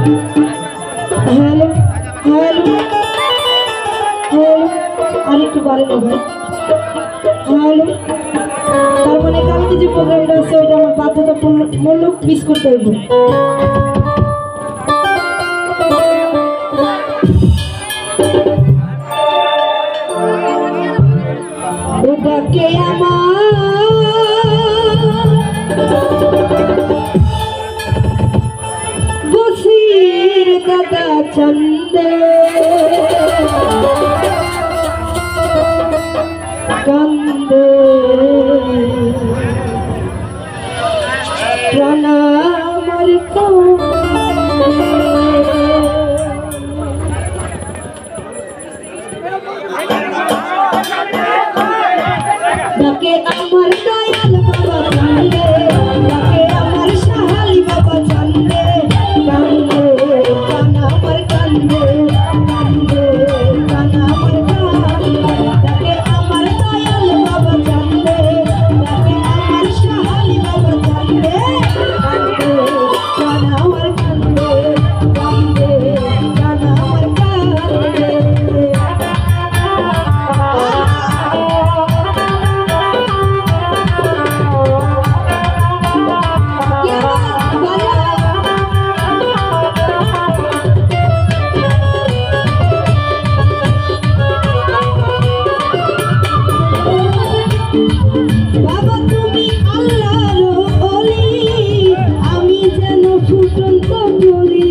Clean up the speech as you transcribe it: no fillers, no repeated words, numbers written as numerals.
Hello hello hello, আরেকটু পারে না ভাই। হ্যালো, তার মানে কালকে যে প্রোগ্রামটা আছে ওইটা আমার বাধ্যতামূলক মিস করতে হইব। ওটাকে আমার বসির দাদা চন্দে কান্দে প্রাণ আমার ডাকে আমার দয়াল বাবা কান্দে, ডাকে আমার সাহালি বাবা কান্দে, কান্দে প্রাণ আমার কান্দে, কান্দে প্রাণ আমার কান্দে। ডাকে আমার দয়াল বাবা কান্দে, ডাকে আমার সাহালি বাবা কান্দে, কান্দে প্রাণ আমার কান্দে, কান্দে প্রাণ আমার কান্দে। বাবা তুমি আল্লাহর ওলি, আমি যেন ফুটন্ত বলি।